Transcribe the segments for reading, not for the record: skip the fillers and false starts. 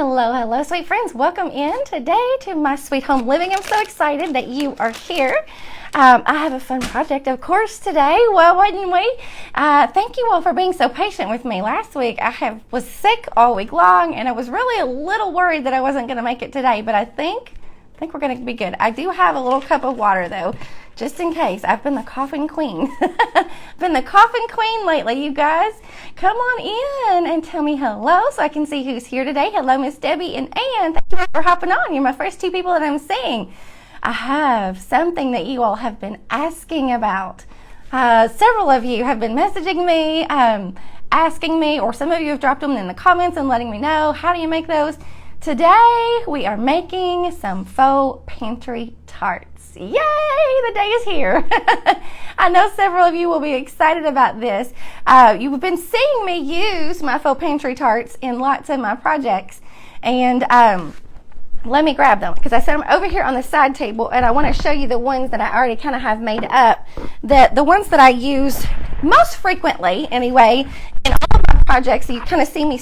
Hello, sweet friends. Welcome in today to my sweet home living. I'm so excited that you are here. I have a fun project, of course, today. Well, wouldn't we? Thank you all for being so patient with me. Last week, was sick all week long, and I was really a little worried that I wasn't going to make it today, but I think we're going to be good. I do have a little cup of water, though, just in case. I've been the coughing queen. Been the coughing queen lately, you guys. Come on in and tell me hello so I can see who's here today. Hello, Miss Debbie and Ann. Thank you for hopping on. You're my first two people that I'm seeing. I have something that you all have been asking about. Several of you have been messaging me, asking me, or some of you have dropped them in the comments and letting me know, how do you make those? Today, we are making some faux pantry tarts. Yay, the day is here. I know several of you will be excited about this. You've been seeing me use my faux pantry tarts in lots of my projects. And let me grab them because I set them over here on the side table, and I want to show you the ones that I already kind of have made up. The ones that I use most frequently, anyway, in all of my projects. So you kind of see me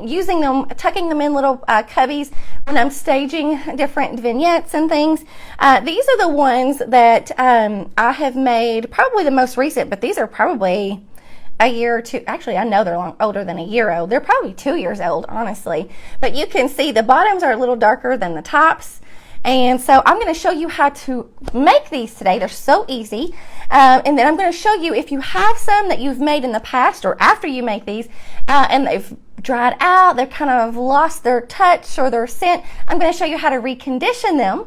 using them, tucking them in little cubbies when I'm staging different vignettes and things. These are the ones that I have made, probably the most recent, but these are probably a year or two. Actually, I know they're older than a year old. They're probably 2 years old, honestly. But you can see the bottoms are a little darker than the tops. And so I'm going to show you how to make these today. They're so easy. And then I'm going to show you if you have some that you've made in the past or after you make these and they've dried out, they've kind of lost their touch or their scent, I'm going to show you how to recondition them.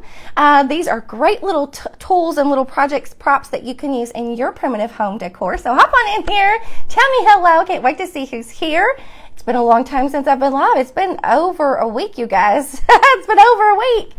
These are great little tools and little props that you can use in your primitive home decor. So hop on in here, tell me hello. Can't wait to see who's here. It's been a long time since I've been live. It's been over a week, you guys. It's been over a week.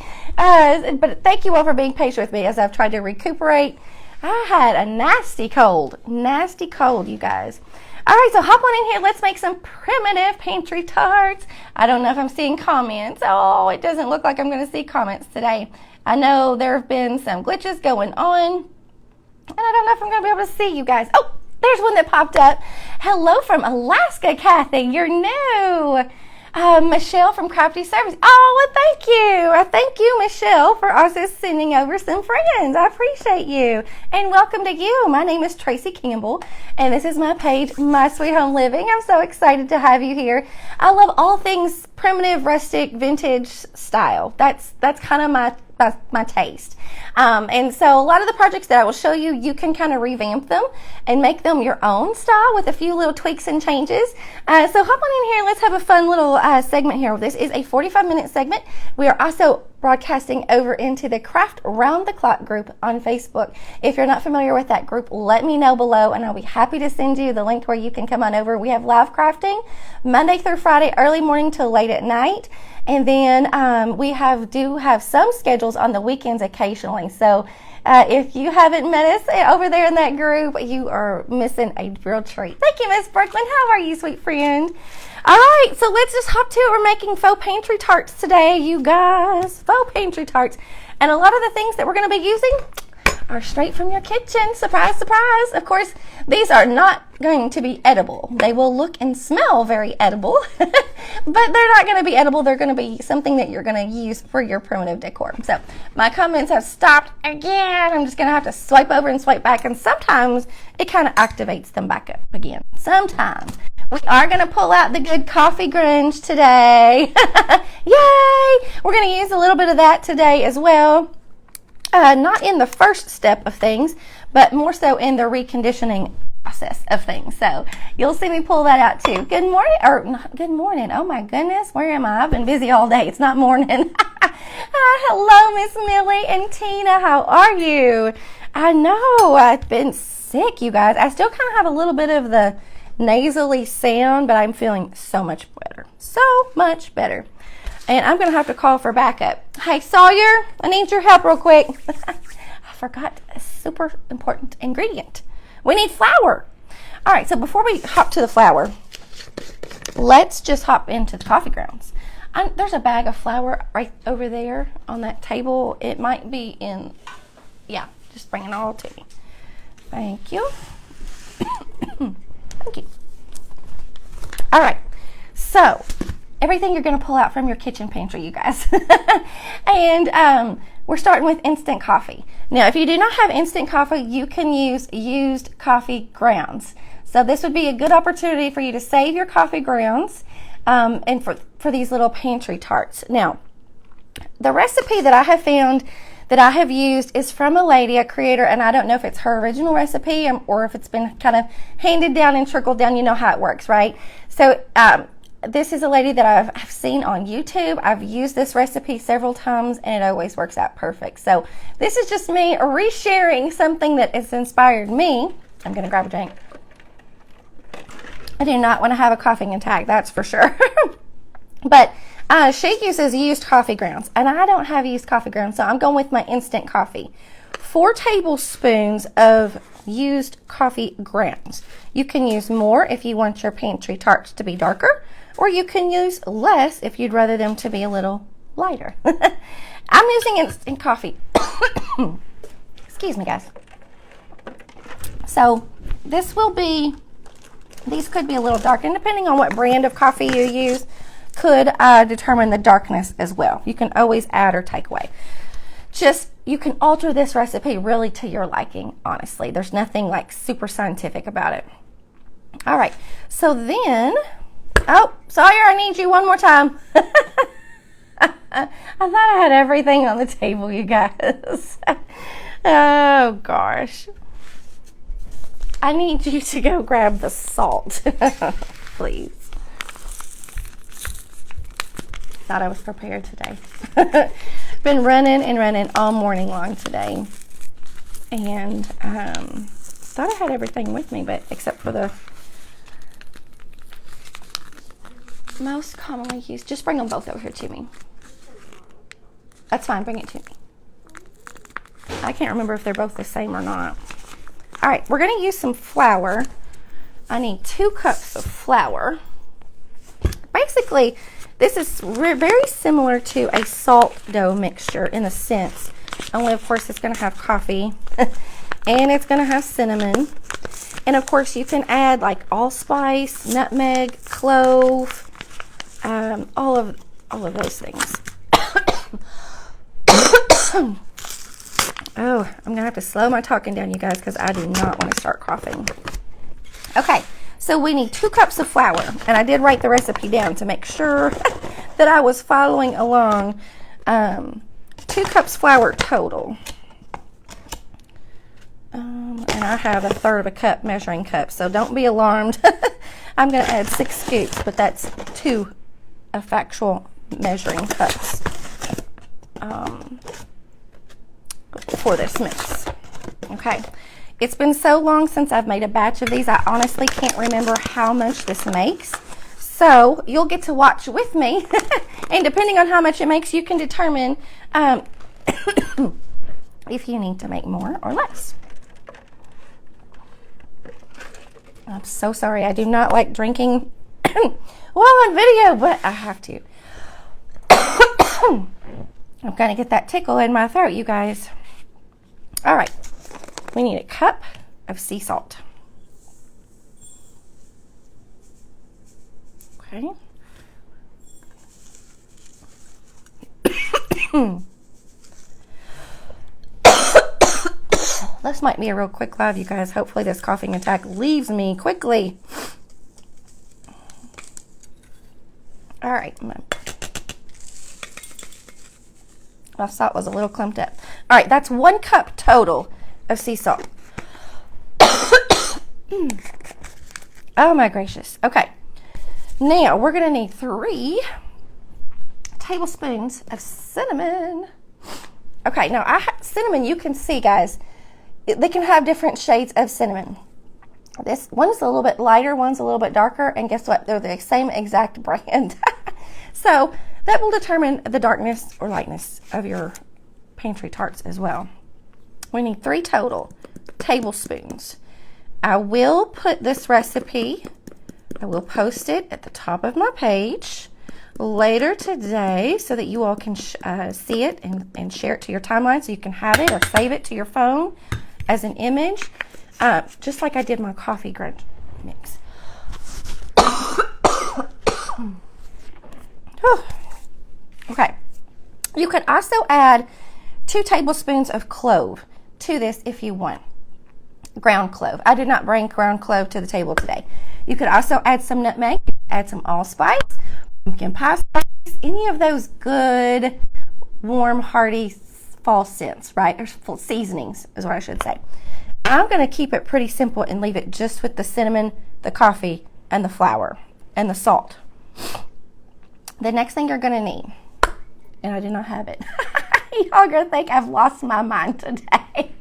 But thank you all for being patient with me as I've tried to recuperate. I had a nasty cold, you guys. All right, so hop on in here. Let's make some primitive pantry tarts. I don't know if I'm seeing comments. Oh, it doesn't look like I'm going to see comments today. I know there have been some glitches going on, and I don't know if I'm going to be able to see you guys. Oh, there's one that popped up. Hello from Alaska, Kathy. You're new. Michelle from Crafty Service. Oh, well, thank you. Thank you, Michelle, for also sending over some friends. I appreciate you. And welcome to you. My name is Tracy Campbell, and this is my page, My Sweet Home Living. I'm so excited to have you here. I love all things primitive, rustic, vintage style. That's kind of my taste. And so a lot of the projects that I will show you, you can kind of revamp them and make them your own style with a few little tweaks and changes. So hop on in here. Let's have a fun little segment here. This is a 45-minute segment. We are also broadcasting over into the Craft Round the Clock group on Facebook. If you're not familiar with that group, let me know below, and I'll be happy to send you the link where you can come on over. We have live crafting Monday through Friday, early morning till late at night. And then we do have some schedules on the weekends occasionally. So if you haven't met us over there in that group, you are missing a real treat. Thank you, Miss Brooklyn. How are you, sweet friend? All right, so let's just hop to it. We're making faux pantry tarts today, you guys. Faux pantry tarts. And a lot of the things that we're going to be using are straight from your kitchen. Surprise, surprise. Of course, these are not going to be edible. They will look and smell very edible, but they're not going to be edible. They're going to be something that you're going to use for your primitive decor. So my comments have stopped again. I'm just going to have to swipe over and swipe back, and sometimes it kind of activates them back up again. Sometimes. We are going to pull out the good coffee grunge today. Yay! We're going to use a little bit of that today as well. Not in the first step of things, but more so in the reconditioning process of things. So you'll see me pull that out too. Good morning, or not good morning. Oh my goodness, where am I? I've been busy all day. It's not morning. Hello, Miss Millie and Tina. How are you? I know I've been sick, you guys. I still kind of have a little bit of the nasally sound, but I'm feeling so much better. So much better. And I'm going to have to call for backup. Hey, Sawyer, I need your help real quick. I forgot a super important ingredient. We need flour. All right, so before we hop to the flour, let's just hop into the coffee grounds. There's a bag of flour right over there on that table. It might be in, yeah, just bring it all to me. Thank you. Thank you. All right, so everything you're going to pull out from your kitchen pantry, you guys. And we're starting with instant coffee. Now, if you do not have instant coffee, you can use used coffee grounds. So this would be a good opportunity for you to save your coffee grounds and for these little pantry tarts. Now, the recipe that I have found that I have used is from a lady, a creator, and I don't know if it's her original recipe or if it's been kind of handed down and trickled down. You know how it works, right? So this is a lady that I've seen on YouTube. I've used this recipe several times, and it always works out perfect. So this is just me resharing something that has inspired me. I'm going to grab a drink. I do not want to have a coughing attack, that's for sure. But she uses used coffee grounds, and I don't have used coffee grounds, so I'm going with my instant coffee. 4 tablespoons of used coffee grounds. You can use more if you want your pantry tarts to be darker, or you can use less if you'd rather them to be a little lighter. I'm using instant coffee. Excuse me, guys. So this will be, these could be a little dark, and depending on what brand of coffee you use, could determine the darkness as well. You can always add or take away. Just, you can alter this recipe really to your liking, honestly. There's nothing like super scientific about it. All right, so then, oh, Sawyer, I need you one more time. I thought I had everything on the table, you guys. Oh, gosh. I need you to go grab the salt, please. Thought I was prepared today. Been running and running all morning long today, and thought I had everything with me, but except for the most commonly used. Just bring them both over here to me. That's fine, bring it to me. I can't remember if they're both the same or not. All right, we're going to use some flour. I need 2 cups of flour. Basically, this is very similar to a salt dough mixture in a sense. Only, of course, it's going to have coffee and it's going to have cinnamon. And, of course, you can add like allspice, nutmeg, clove, all of those things. Oh, I'm going to have to slow my talking down, you guys, because I do not want to start coughing. Okay. So we need 2 cups of flour, and I did write the recipe down to make sure that I was following along. 2 cups flour total. And I have 1/3 of a cup measuring cup, so don't be alarmed. I'm going to add 6 scoops, but that's 2 factual measuring cups for this mix. Okay. It's been so long since I've made a batch of these, I honestly can't remember how much this makes. So you'll get to watch with me, and depending on how much it makes, you can determine if you need to make more or less. I'm so sorry, I do not like drinking while on video, but I have to. I'm going to get that tickle in my throat, you guys. All right. We need a cup of sea salt. Okay. This might be a real quick live, you guys. Hopefully this coughing attack leaves me quickly. All right. My salt was a little clumped up. All right, that's 1 cup total of sea salt. Oh my gracious. Okay. Now we're going to need 3 tablespoons of cinnamon. Okay, now cinnamon, you can see, guys, they can have different shades of cinnamon. This one's a little bit lighter, one's a little bit darker, and guess what? They're the same exact brand. So that will determine the darkness or lightness of your pantry tarts as well. We need 3 total tablespoons. I will put this recipe, I will post it at the top of my page later today so that you all can see it and share it to your timeline so you can have it or save it to your phone as an image, just like I did my coffee grunt mix. Whew. Okay. You could also add 2 tablespoons of clove to this if you want. Ground clove. I did not bring ground clove to the table today. You could also add some nutmeg, add some allspice, pumpkin pie spice, any of those good, warm, hearty fall scents, right? Or seasonings is what I should say. I'm going to keep it pretty simple and leave it just with the cinnamon, the coffee, and the flour, and the salt. The next thing you're going to need, and I do not have it. Y'all are going to think I've lost my mind today.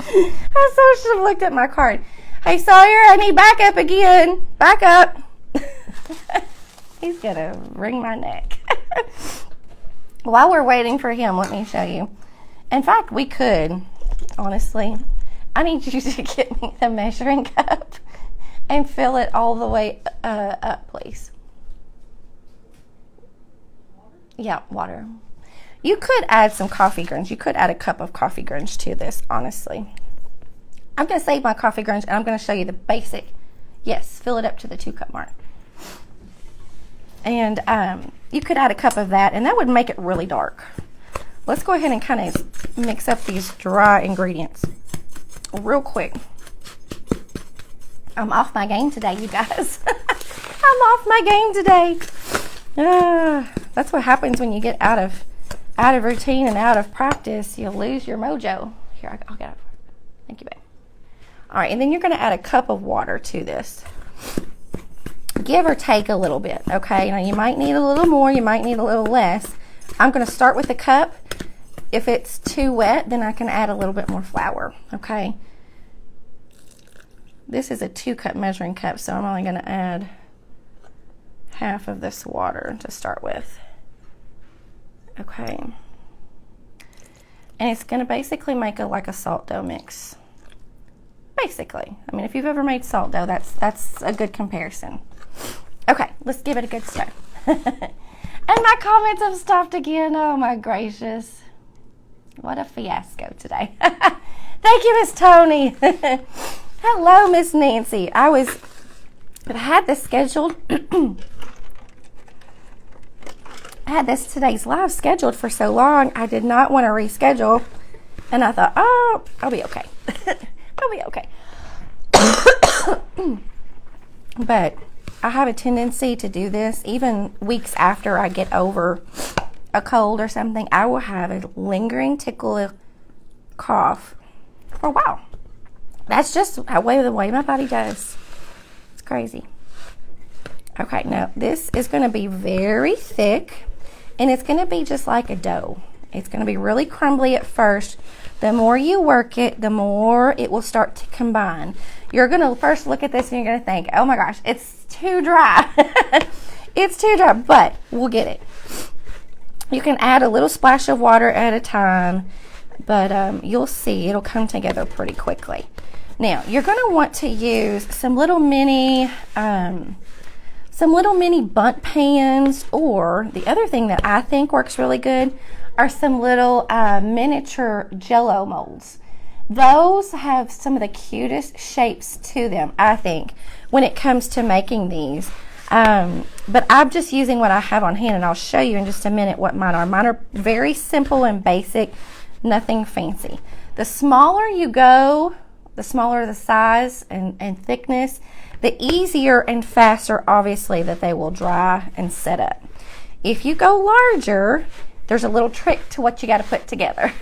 I so should have looked at my card. Hey, Sawyer, I need backup again. Back up. He's going to wring my neck. While we're waiting for him, let me show you. In fact, we could, honestly. I need you to get me the measuring cup and fill it all the way up, please. Yeah, water. You could add some coffee grounds. You could add a cup of coffee grounds to this, honestly. I'm going to save my coffee grounds, and I'm going to show you the basic. Yes, fill it up to the 2-cup mark. And you could add a cup of that, and that would make it really dark. Let's go ahead and kind of mix up these dry ingredients real quick. I'm off my game today, you guys. I'm off my game today. That's what happens when you get out of routine and out of practice. You'll lose your mojo. Here, I'll get it. Thank you, babe. All right, and then you're going to add a cup of water to this. Give or take a little bit, okay? Now, you might need a little more. You might need a little less. I'm going to start with a cup. If it's too wet, then I can add a little bit more flour, okay? This is a 2-cup measuring cup, so I'm only going to add half of this water to start with. Okay. And it's going to basically make like a salt dough mix. Basically. I mean, if you've ever made salt dough, that's a good comparison. Okay, let's give it a good stir. And my comments have stopped again. Oh my gracious. What a fiasco today. Thank you, Miss Tony. Hello, Miss Nancy. I had this scheduled. I had today's live scheduled for so long. I did not want to reschedule. And I thought, oh, I'll be okay. I'll be okay. But I have a tendency to do this even weeks after I get over a cold or something. I will have a lingering tickle cough for a while. That's just the way my body does. It's crazy. Okay, now this is going to be very thick, and it's going to be just like a dough. It's going to be really crumbly at first. The more you work it, the more it will start to combine. You're going to first look at this and you're going to think, oh my gosh, it's too dry. It's too dry, but we'll get it. You can add a little splash of water at a time, but you'll see it'll come together pretty quickly. Now, you're going to want to use some little mini bunt pans, or the other thing that I think works really good are some little miniature Jell-O molds. Those have some of the cutest shapes to them, I think, when it comes to making these. But I'm just using what I have on hand, and I'll show you in just a minute what mine are. Mine are very simple and basic, nothing fancy. The smaller you go, the smaller the size and thickness, the easier and faster, obviously, that they will dry and set up. If you go larger, there's a little trick to what you got to put together.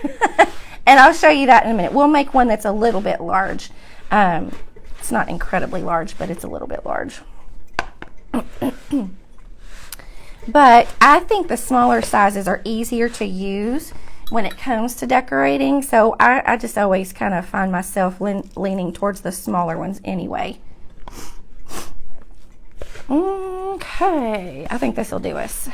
And I'll show you that in a minute. We'll make one that's a little bit large. It's not incredibly large, but it's a little bit large. But I think the smaller sizes are easier to use when it comes to decorating. So I just always kind of find myself leaning towards the smaller ones anyway. Okay, I think this will do us.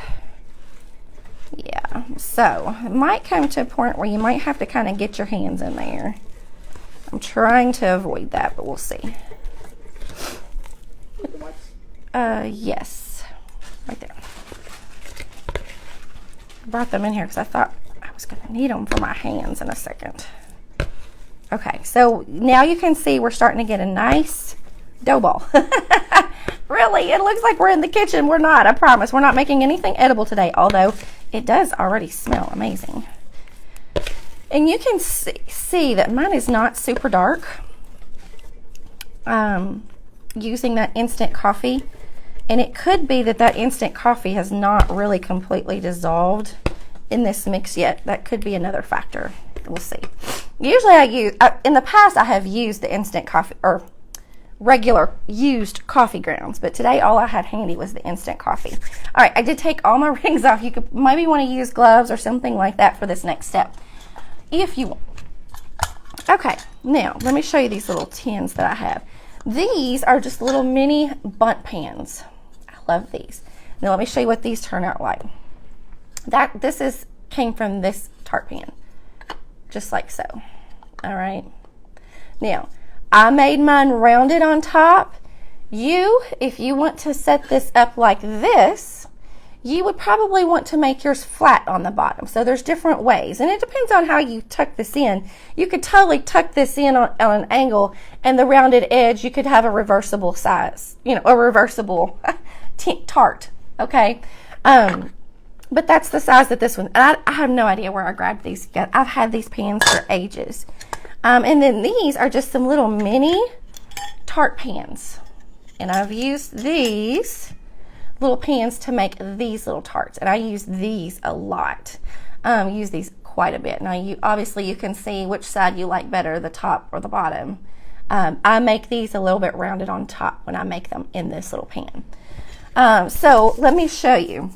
Yeah, so it might come to a point where you might have to kind of get your hands in there. I'm trying to avoid that, but we'll see. Yes, right there. I brought them in here because I thought I was going to need them for my hands in a second. Okay, so now you can see we're starting to get a nice dough ball. Real really, it looks like we're in the kitchen. We're not, I promise. We're not making anything edible today, although it does already smell amazing. And you can see that mine is not super dark. Using that instant coffee. And it could be that that instant coffee has not really completely dissolved in this mix yet. That could be another factor. We'll see. Usually in the past I have used the instant coffee or regular used coffee grounds, but today all I had handy was the instant coffee. All right, I did take all my rings off. You could maybe want to use gloves or something like that for this next step, if you want. Okay, now let me show you these little tins that I have. These are just little mini bundt pans. I love these. Now let me show you what these turn out like. This came from this tart pan, just like so. All right. Now, I made mine rounded on top. If you want to set this up like this, you would probably want to make yours flat on the bottom. So there's different ways, and it depends on how you tuck this in. You could totally tuck this in on an angle, and the rounded edge, you could have a reversible size, a reversible tart, okay? But that's the size that this one, and I have no idea where I grabbed these. I've had these pans for ages. And then these are just some little mini tart pans. And I've used these little pans to make these little tarts. And I use these a lot. Use these quite a bit. Now, obviously you can see which side you like better, the top or the bottom. I make these a little bit rounded on top when I make them in this little pan. So let me show you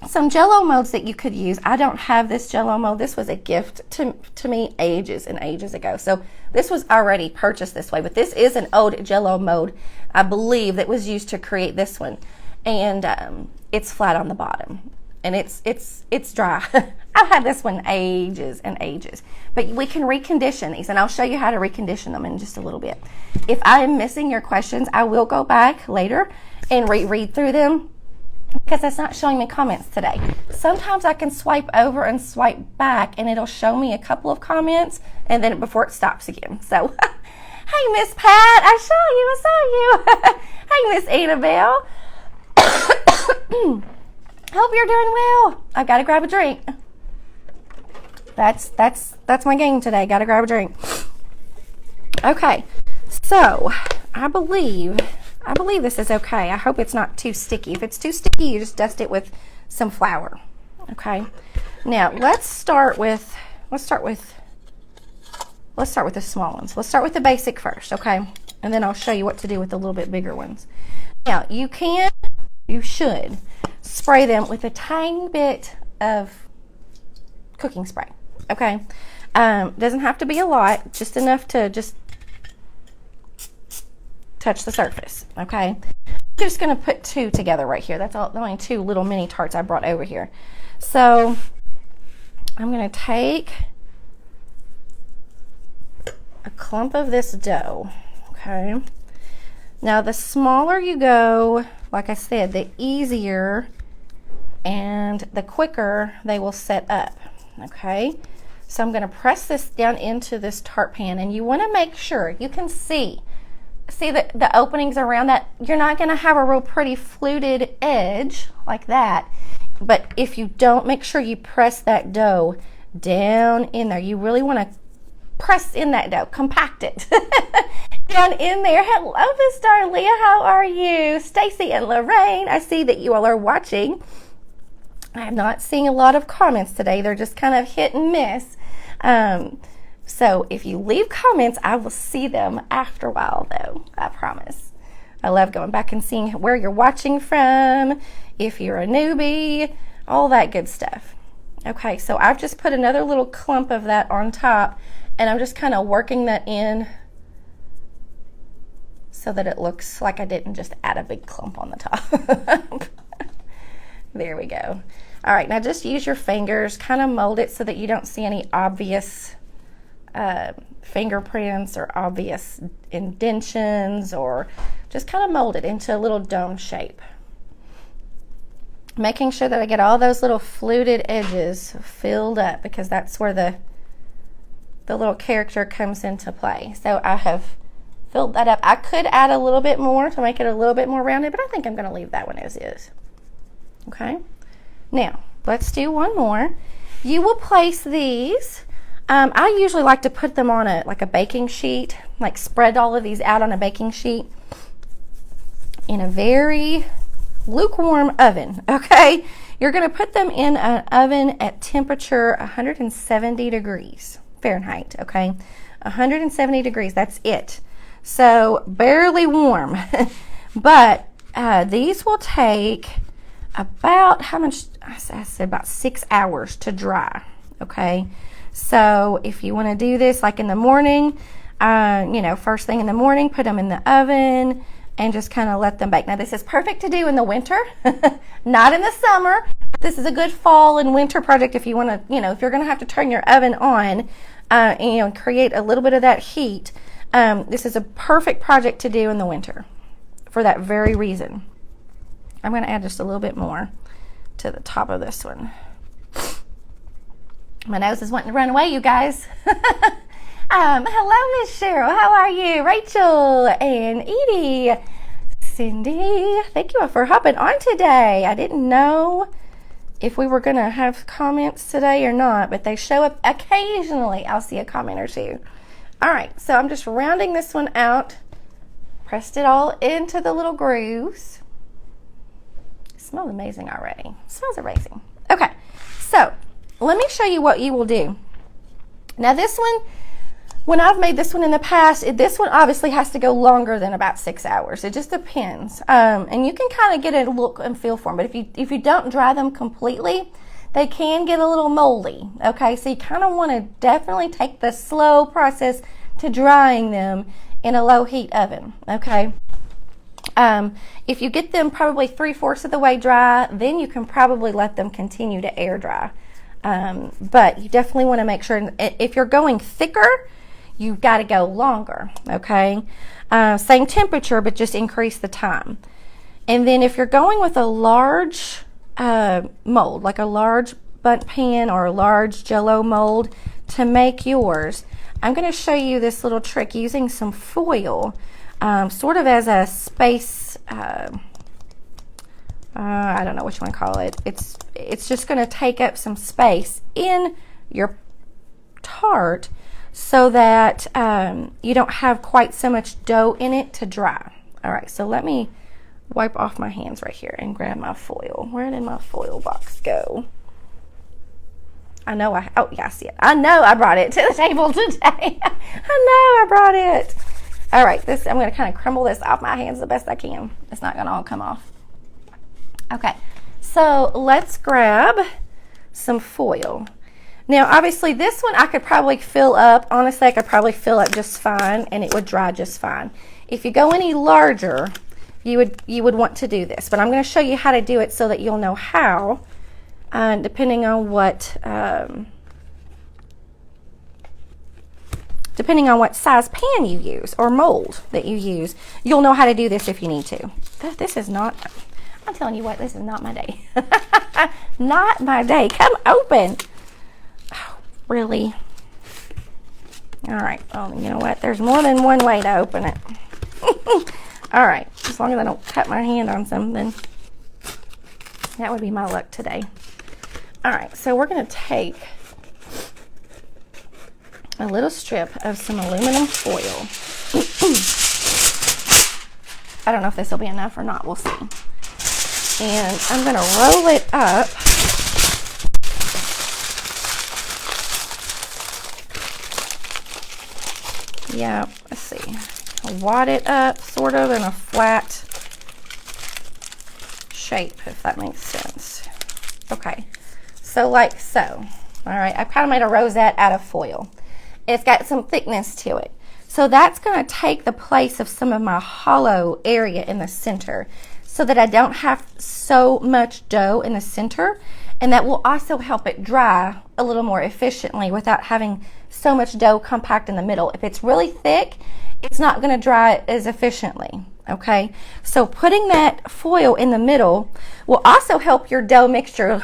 some Jell-O molds that you could use. I don't have this Jell-O mold. This was a gift to me ages and ages ago. So this was already purchased this way, but this is an old Jell-O mold, I believe, that was used to create this one. And it's flat on the bottom, and it's dry. I've had this one ages and ages, but we can recondition these, and I'll show you how to recondition them in just a little bit. If I am missing your questions, I will go back later and reread through them, because it's not showing me comments today. Sometimes I can swipe over and swipe back, and it'll show me a couple of comments, and then before it stops again. So, hey, Miss Pat, I saw you. Hey, Miss Annabelle. Hope you're doing well. I've got to grab a drink. That's my game today. Got to grab a drink. Okay, so I believe this is okay. I hope it's not too sticky. If it's too sticky, you just dust it with some flour. Okay. Now let's start with the small ones. Let's start with the basic first, okay? And then I'll show you what to do with the little bit bigger ones. Now you should spray them with a tiny bit of cooking spray. Okay. Doesn't have to be a lot, just enough to just touch the surface. Okay. I'm just going to put two together right here. That's all, the only two little mini tarts I brought over here. So I'm going to take a clump of this dough. Okay. Now the smaller you go, like I said, the easier and the quicker they will set up. Okay. So I'm going to press this down into this tart pan, and you want to make sure you can see the openings around that. You're not going to have a real pretty fluted edge like that, but if you don't, make sure you press that dough down in there. You really want to press in that dough, compact it down in there. Hello, Miss Darlia, how are you? Stacy and Lorraine, I see that you all are watching. I'm not seeing a lot of comments today. They're just kind of hit and miss. So if you leave comments, I will see them after a while, though. I promise. I love going back and seeing where you're watching from, if you're a newbie, all that good stuff. Okay, so I've just put another little clump of that on top, and I'm just kind of working that in so that it looks like I didn't just add a big clump on the top. There we go. All right, now just use your fingers, kind of mold it so that you don't see any obvious fingerprints or obvious indentions, or just kind of mold it into a little dome shape. Making sure that I get all those little fluted edges filled up, because that's where the little character comes into play. So I have filled that up. I could add a little bit more to make it a little bit more rounded, but I think I'm going to leave that one as is. Okay. Now, let's do one more. You will place these. I usually like to put them on a baking sheet, like spread all of these out on a baking sheet in a very lukewarm oven. Okay. You're going to put them in an oven at temperature 170 degrees Fahrenheit. Okay. 170 degrees. That's it. So barely warm. But these will take about, how much? I said about 6 hours to dry. Okay. So if you want to do this like in the morning, first thing in the morning, put them in the oven and just kind of let them bake. Now this is perfect to do in the winter, not in the summer. This is a good fall and winter project if you want to, if you're going to have to turn your oven on and create a little bit of that heat. This is a perfect project to do in the winter for that very reason. I'm going to add just a little bit more to the top of this one. My nose is wanting to run away, you guys. Hello, Miss Cheryl. How are you? Rachel and Edie. Cindy, thank you for hopping on today. I didn't know if we were going to have comments today or not, but they show up occasionally. I'll see a comment or two. All right, so I'm just rounding this one out. Pressed it all into the little grooves. It smells amazing already. It smells amazing. Okay, so let me show you what you will do. Now this one, when I've made this one in the past, this one obviously has to go longer than about 6 hours. It just depends. And you can kind of get a look and feel for them. But if you don't dry them completely, they can get a little moldy. Okay, so you kind of want to definitely take the slow process to drying them in a low heat oven. Okay. If you get them probably 3/4 of the way dry, then you can probably let them continue to air dry. But you definitely want to make sure, if you're going thicker, you've got to go longer. Okay. Same temperature, but just increase the time. And then if you're going with a large mold, like a large bundt pan or a large Jello mold to make yours, I'm going to show you this little trick using some foil, sort of as a space, I don't know what you want to call it. It's just going to take up some space in your tart so that you don't have quite so much dough in it to dry. All right, so let me wipe off my hands right here and grab my foil. Where did my foil box go? I know oh yeah, I see it. I know I brought it to the table today. I know I brought it. All right, I'm going to kind of crumble this off my hands the best I can. It's not going to all come off. Okay, so let's grab some foil. Now, obviously, this one I could probably fill up. Honestly, I could probably fill up just fine, and it would dry just fine. If you go any larger, you would want to do this. But I'm going to show you how to do it so that you'll know how, depending on what size pan you use or mold that you use. You'll know how to do this if you need to. This is not, I'm telling you what, this is not my day. Not my day. Come open. Oh, really? All right. Oh, you know what? There's more than one way to open it. All right. As long as I don't cut my hand on something, that would be my luck today. All right. So we're going to take a little strip of some aluminum foil. I don't know if this will be enough or not. We'll see. And I'm going to roll it up. Yeah, let's see. I'll wad it up sort of in a flat shape, if that makes sense. Okay, so like so. All right, I've kind of made a rosette out of foil. It's got some thickness to it. So that's going to take the place of some of my hollow area in the center so that I don't have so much dough in the center, and that will also help it dry a little more efficiently without having so much dough compact in the middle. If it's really thick, it's not going to dry as efficiently. Okay, so putting that foil in the middle will also help your dough mixture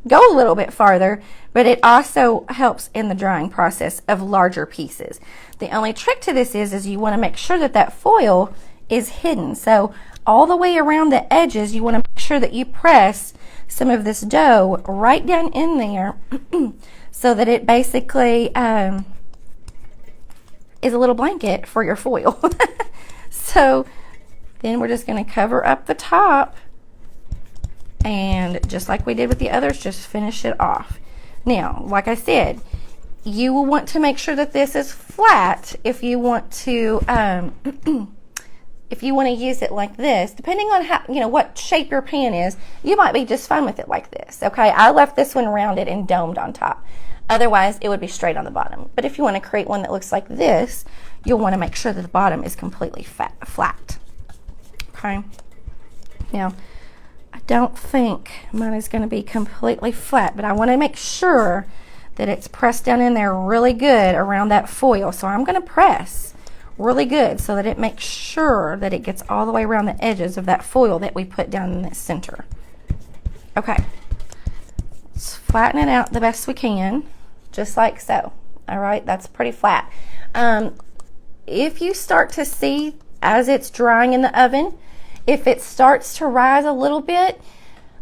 go a little bit farther, but it also helps in the drying process of larger pieces. The only trick to this is you want to make sure that that foil is hidden. So all the way around the edges, you want to make sure that you press some of this dough right down in there so that it basically is a little blanket for your foil. So then we're just going to cover up the top, and just like we did with the others, just finish it off. Now, like I said, you will want to make sure that this is flat if you want to if you want to use it like this. Depending on how, what shape your pan is, you might be just fine with it like this. Okay, I left this one rounded and domed on top. Otherwise, it would be straight on the bottom. But if you want to create one that looks like this, you'll want to make sure that the bottom is completely flat. Okay. Now, I don't think mine is going to be completely flat, but I want to make sure that it's pressed down in there really good around that foil. So I'm going to press really good so that it makes sure that it gets all the way around the edges of that foil that we put down in the center. Okay. Let's flatten it out the best we can, just like so. All right, that's pretty flat. If you start to see as it's drying in the oven, if it starts to rise a little bit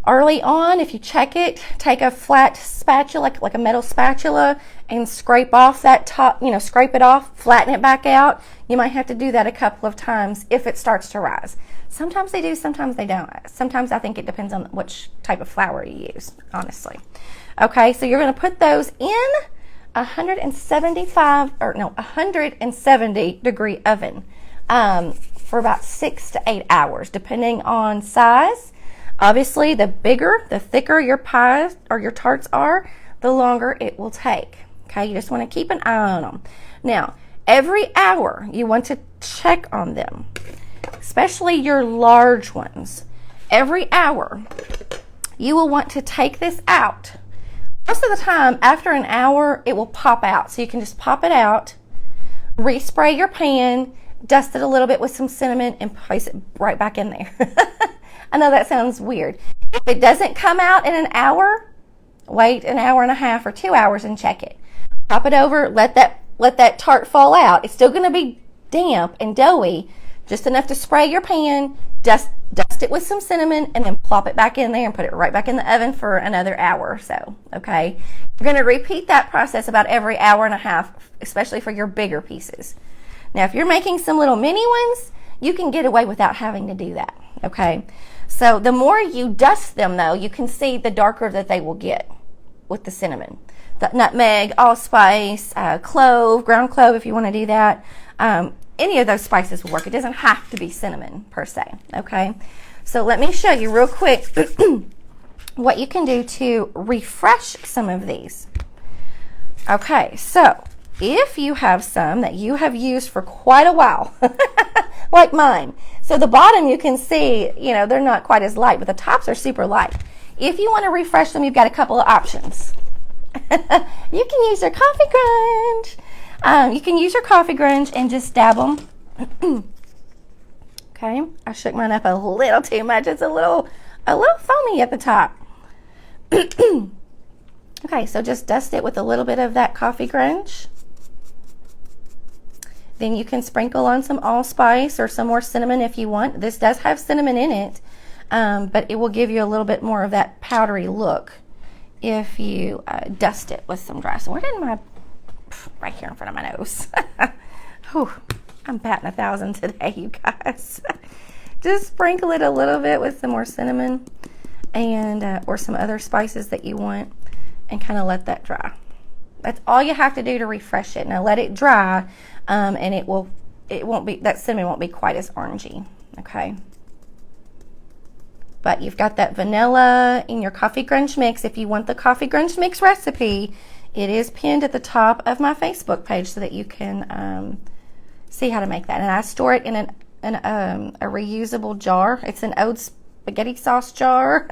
early on, if you check it, take a flat spatula, like a metal spatula, and scrape off that top, scrape it off, flatten it back out. You might have to do that a couple of times if it starts to rise. Sometimes they do, sometimes they don't. Sometimes I think it depends on which type of flour you use, honestly. Okay, so you're going to put those in 170 degree oven for about 6 to 8 hours, depending on size. Obviously, the bigger, the thicker your pies or your tarts are, the longer it will take. Okay, you just want to keep an eye on them. Now, every hour you want to check on them, especially your large ones. Every hour you will want to take this out. Most of the time, after an hour, it will pop out. So you can just pop it out, respray your pan, dust it a little bit with some cinnamon, and place it right back in there. I know that sounds weird. If it doesn't come out in an hour, wait an hour and a half or 2 hours and check it. Pop it over, let that tart fall out. It's still going to be damp and doughy, just enough to spray your pan, dust it with some cinnamon, and then plop it back in there and put it right back in the oven for another hour or so. Okay, you're going to repeat that process about every hour and a half, especially for your bigger pieces. Now, if you're making some little mini ones, you can get away without having to do that. Okay, so the more you dust them, though, you can see the darker that they will get with the cinnamon. The nutmeg, allspice, clove, ground clove, if you want to do that. Any of those spices will work. It doesn't have to be cinnamon per se. Okay, so let me show you real quick what you can do to refresh some of these. Okay, so if you have some that you have used for quite a while, like mine, so the bottom you can see, they're not quite as light, but the tops are super light. If you want to refresh them, you've got a couple of options. You can use your coffee grunge. You can use your coffee grunge and just dab them. Okay, I shook mine up a little too much. It's a little foamy at the top. Okay, so just dust it with a little bit of that coffee grunge. Then you can sprinkle on some allspice or some more cinnamon if you want. This does have cinnamon in it, but it will give you a little bit more of that powdery look if you dust it with some dry. So we're in my, right here in front of my nose. Whew, I'm batting 1,000 today, you guys. Just sprinkle it a little bit with some more cinnamon and or some other spices that you want, and kind of let that dry. That's all you have to do to refresh it. Now let it dry, and that cinnamon won't be quite as orangey. Okay. But you've got that vanilla in your coffee grunge mix. If you want the coffee grunge mix recipe, it is pinned at the top of my Facebook page so that you can see how to make that. And I store it in a reusable jar. It's an old spaghetti sauce jar.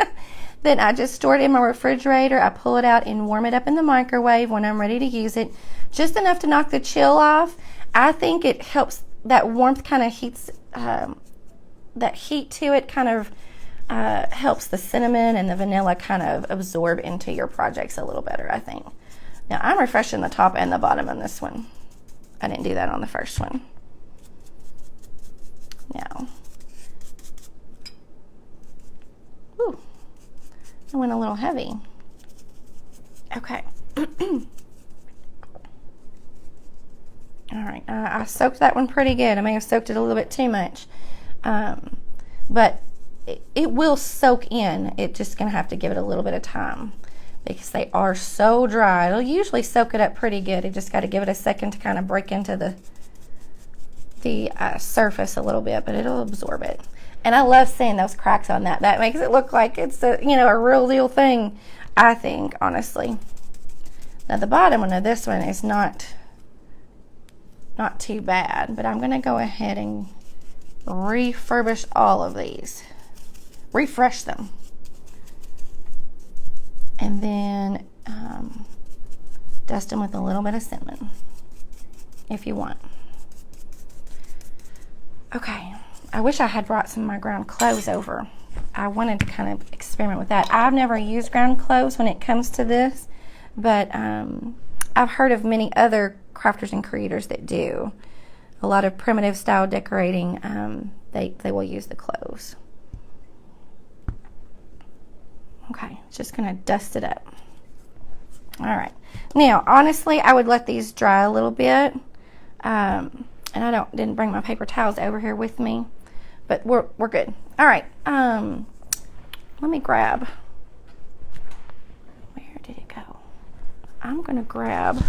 Then I just store it in my refrigerator. I pull it out and warm it up in the microwave when I'm ready to use it. Just enough to knock the chill off. I think it helps, that warmth kind of heats that heat to it kind of helps the cinnamon and the vanilla kind of absorb into your projects a little better, I think. Now I'm refreshing the top and the bottom on this one. I didn't do that on the first one. Now, ooh, I went a little heavy. Okay. All right, I soaked that one pretty good. I may have soaked it a little bit too much, but it will soak in. It's just gonna have to give it a little bit of time because they are so dry. It'll usually soak it up pretty good. You just got to give it a second to kind of break into the surface a little bit, but it'll absorb it. And I love seeing those cracks on that. That makes it look like it's a, you know, a real deal thing, I think, honestly. Now the bottom one of this one is not too bad, but I'm gonna go ahead and refurbish all of these, refresh them, and then dust them with a little bit of cinnamon if you want. Okay, I wish I had brought some of my ground cloves over. I wanted to kind of experiment with that. I've never used ground cloves when it comes to this, but I've heard of many other crafters and creators that do. A lot of primitive style decorating, they will use the cloves. Okay, just gonna dust it up. All right, now honestly I would let these dry a little bit, and I didn't bring my paper towels over here with me, but we're good. All right, let me grab, where did it go? I'm gonna grab,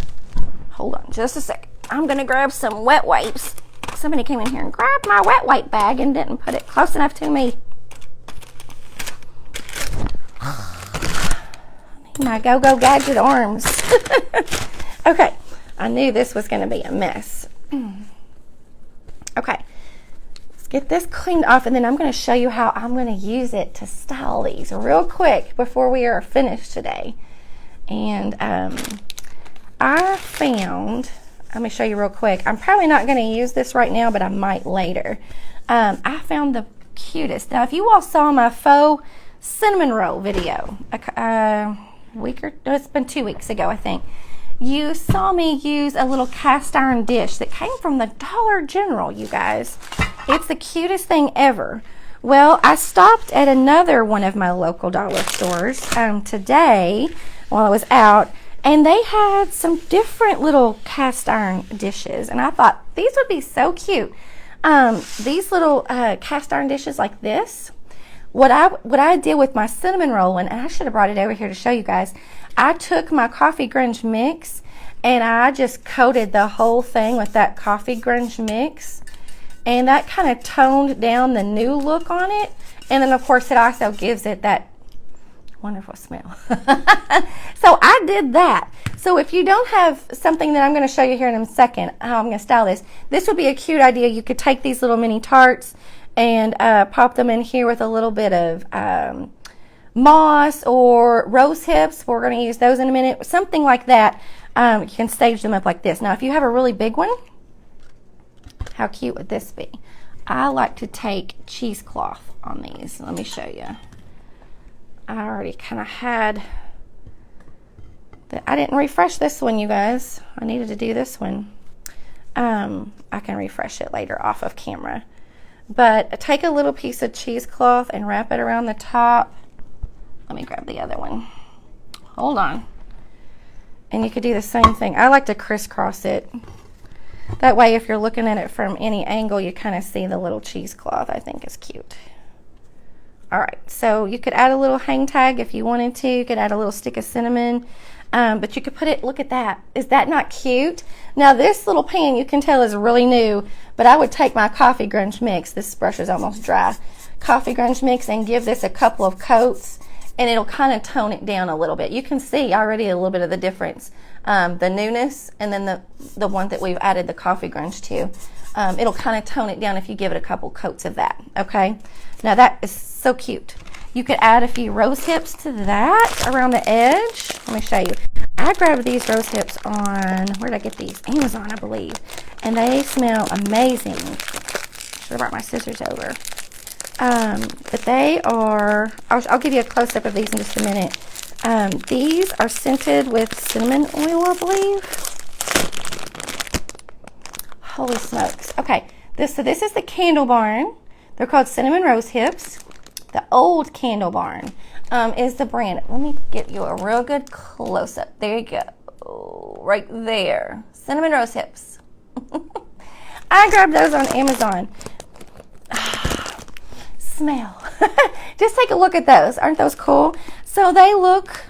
hold on just a second. I'm gonna grab some wet wipes. Somebody came in here and grabbed my wet wipe bag and didn't put it close enough to me. My go-go gadget arms. Okay, I knew this was gonna be a mess. Okay, let's get this cleaned off, and then I'm gonna show you how I'm gonna use it to style these real quick before we are finished today. And I found, let me show you real quick. I'm probably not gonna use this right now, but I might later. I found the cutest. Now, if you all saw my faux cinnamon roll video, it's been 2 weeks ago, I think. You saw me use a little cast iron dish that came from the Dollar General, you guys. It's the cutest thing ever. Well, I stopped at another one of my local dollar stores today while I was out, and they had some different little cast iron dishes, and I thought these would be so cute. These little cast iron dishes like this. What I did with my cinnamon roll, and I should have brought it over here to show you guys, I took my coffee grunge mix and I just coated the whole thing with that coffee grunge mix, and that kind of toned down the new look on it, and then of course it also gives it that wonderful smell. So I did that. So if you don't have something that I'm going to show you here in a second how I'm going to style this would be a cute idea. You could take these little mini tarts and pop them in here with a little bit of moss or rose hips. We're going to use those in a minute. Something like that. You can stage them up like this. Now, if you have a really big one, how cute would this be? I like to take cheesecloth on these. Let me show you. I already kind of had that. I didn't refresh this one, you guys. I needed to do this one. I can refresh it later off of camera. But take a little piece of cheesecloth and wrap it around the top. Let me grab the other one. Hold on. And you could do the same thing. I like to crisscross it. That way, if you're looking at it from any angle, you kind of see the little cheesecloth. I think is cute. All right, so you could add a little hang tag if you wanted to. You could add a little stick of cinnamon. But you could put it, look at that. Is that not cute? Now this little pan you can tell is really new, but I would take my coffee grunge mix. This brush is almost dry. Coffee grunge mix and give this a couple of coats, and it'll kind of tone it down a little bit. You can see already a little bit of the difference. The newness and then the one that we've added the coffee grunge to. It'll kind of tone it down if you give it a couple coats of that, okay? Now that is so cute. You could add a few rose hips to that around the edge. Let me show you. I grabbed these rose hips on, where did I get these? Amazon, I believe. And they smell amazing. Should have brought my scissors over. But they are, I'll give you a close-up of these in just a minute. These are scented with cinnamon oil, I believe. Holy smokes. Okay, so this is the Candle Barn. They're called Cinnamon Rose Hips. The old Candle Barn is the brand. Let me get you a real good close-up. There you go. Right there. Cinnamon Rose Hips. I grabbed those on Amazon. Smell. Just take a look at those. Aren't those cool? So they look,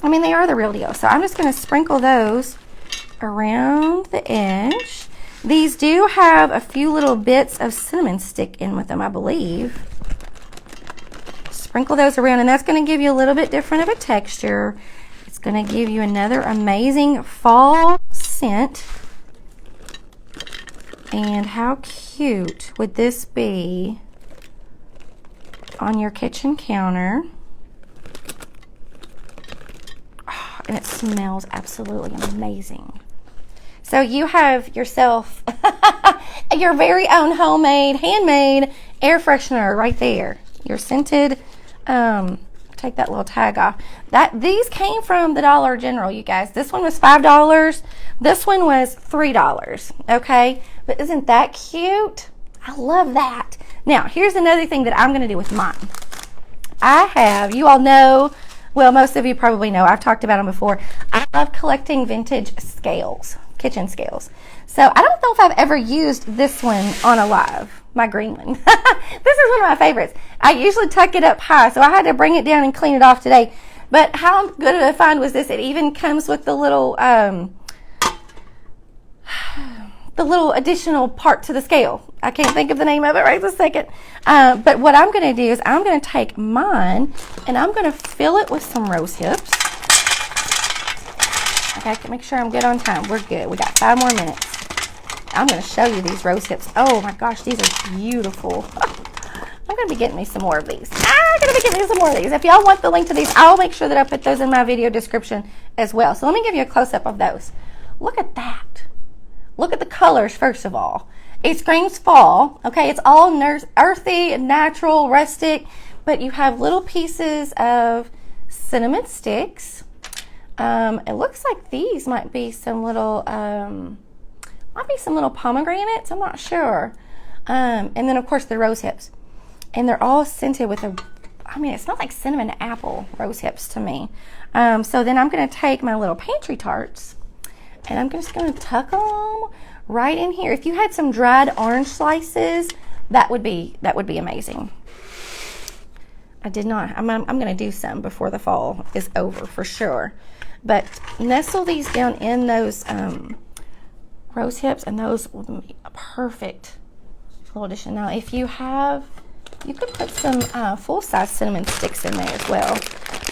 I mean, they are the real deal. So I'm just going to sprinkle those around the edge. These do have a few little bits of cinnamon stick in with them, I believe. Sprinkle those around, and that's going to give you a little bit different of a texture. It's going to give you another amazing fall scent. And how cute would this be on your kitchen counter? Oh, and it smells absolutely amazing. So you have yourself your very own homemade, handmade air freshener right there. Your scented, take that little tag off. These came from the Dollar General, you guys. This one was $5. This one was $3, okay? But isn't that cute? I love that. Now, here's another thing that I'm going to do with mine. I have, you all know, well, most of you probably know, I've talked about them before. I love collecting vintage scales, kitchen scales. So I don't know if I've ever used this one on Alive, my green one. This is one of my favorites. I usually tuck it up high, so I had to bring it down and clean it off today. But how good of a find was this? It even comes with the little additional part to the scale. I can't think of the name of it right this second. But what I'm going to do is I'm going to take mine and I'm going to fill it with some rose hips. Okay, I can make sure I'm good on time. We're good. We got 5 more minutes. I'm going to show you these rose hips. Oh my gosh, these are beautiful. I'm going to be getting me some more of these. I'm going to be getting me some more of these. If y'all want the link to these, I'll make sure that I put those in my video description as well. So let me give you a close-up of those. Look at that. Look at the colors, first of all. It screams fall, okay? It's all earthy, natural, rustic, but you have little pieces of cinnamon sticks. It looks like these might be some little pomegranates. I'm not sure. And then, of course, the rose hips. And they're all scented with it smells like cinnamon apple rose hips to me. So then I'm going to take my little Pantry Tarts, and I'm just going to tuck them right in here. If you had some dried orange slices, that would be amazing. I did not. I'm going to do some before the fall is over for sure. But nestle these down in those rose hips, and those will be a perfect little addition. Now, if you have, you could put some full-size cinnamon sticks in there as well.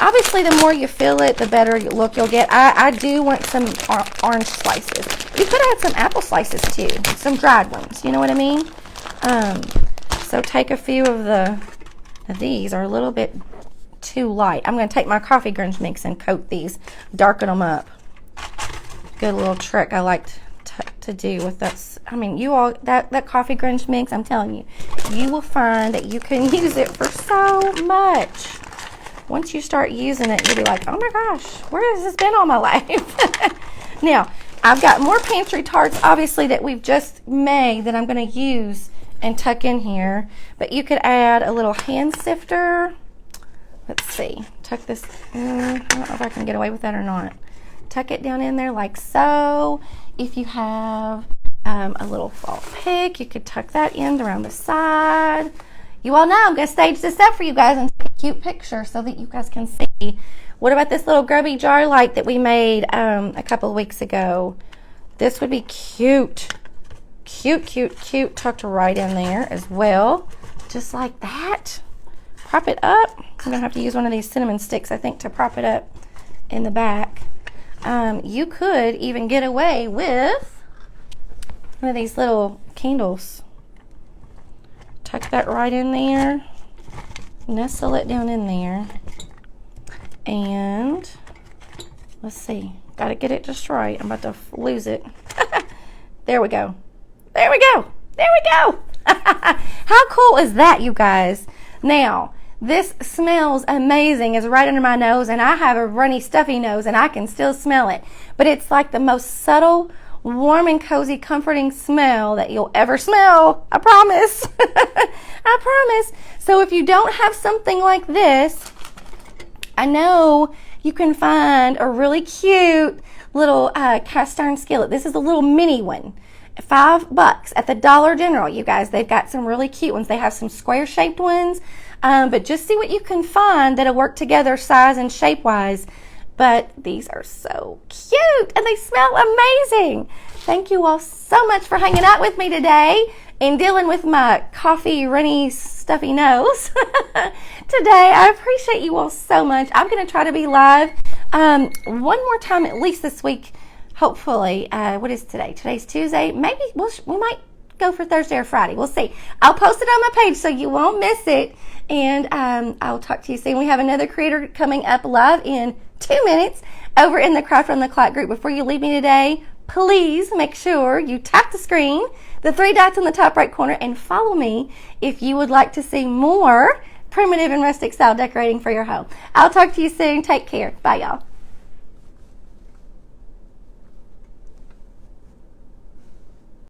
Obviously, the more you fill it, the better look you'll get. I do want some orange slices. You could add some apple slices too, some dried ones. You know what I mean? So take a few of these are a little bit too light. I'm going to take my coffee grunge mix and coat these, darken them up. Good little trick I like to do with that. I mean, you all, that coffee grunge mix, I'm telling you, you will find that you can use it for so much. Once you start using it, you'll be like, oh my gosh, where has this been all my life? Now, I've got more Pantry Tarts, obviously, that we've just made that I'm going to use and tuck in here. But you could add a little hand sifter. Let's see. Tuck this. I don't know if I can get away with that or not. Tuck it down in there like so. If you have a little fall pick, you could tuck that in around the side. You all know I'm going to stage this up for you guys and take a cute picture so that you guys can see. What about this little grubby jar light that we made a couple of weeks ago? This would be cute. Cute, cute, cute. Tucked right in there as well. Just like that. Prop it up. I'm going to have to use one of these cinnamon sticks, I think, to prop it up in the back. You could even get away with one of these little candles. Tuck that right in there. Nestle it down in there. And let's see. Got to get it just right. I'm about to lose it. There we go. There we go. There we go. How cool is that, you guys? Now, this smells amazing. It's right under my nose, and I have a runny, stuffy nose, and I can still smell it. But it's like the most subtle, warm and cozy, comforting smell that you'll ever smell. I promise. I promise. So if you don't have something like this, I know you can find a really cute little cast iron skillet. This is a little mini one. $5 at the Dollar General, you guys. They've got some really cute ones. They have some square shaped ones, but just see what you can find that'll work together size and shape wise. But these are so cute and they smell amazing. Thank you all so much for hanging out with me today and dealing with my coffee, runny, stuffy nose today. I appreciate you all so much. I'm going to try to be live one more time at least this week. Hopefully, what is today? Today's Tuesday. Maybe we might go for Thursday or Friday. We'll see. I'll post it on my page so you won't miss it. And I'll talk to you soon. We have another creator coming up live in 2 minutes over in the Craft on the Clock group. Before you leave me today, please make sure you tap the screen, the 3 dots in the top right corner, and follow me if you would like to see more primitive and rustic style decorating for your home. I'll talk to you soon. Take care. Bye, y'all.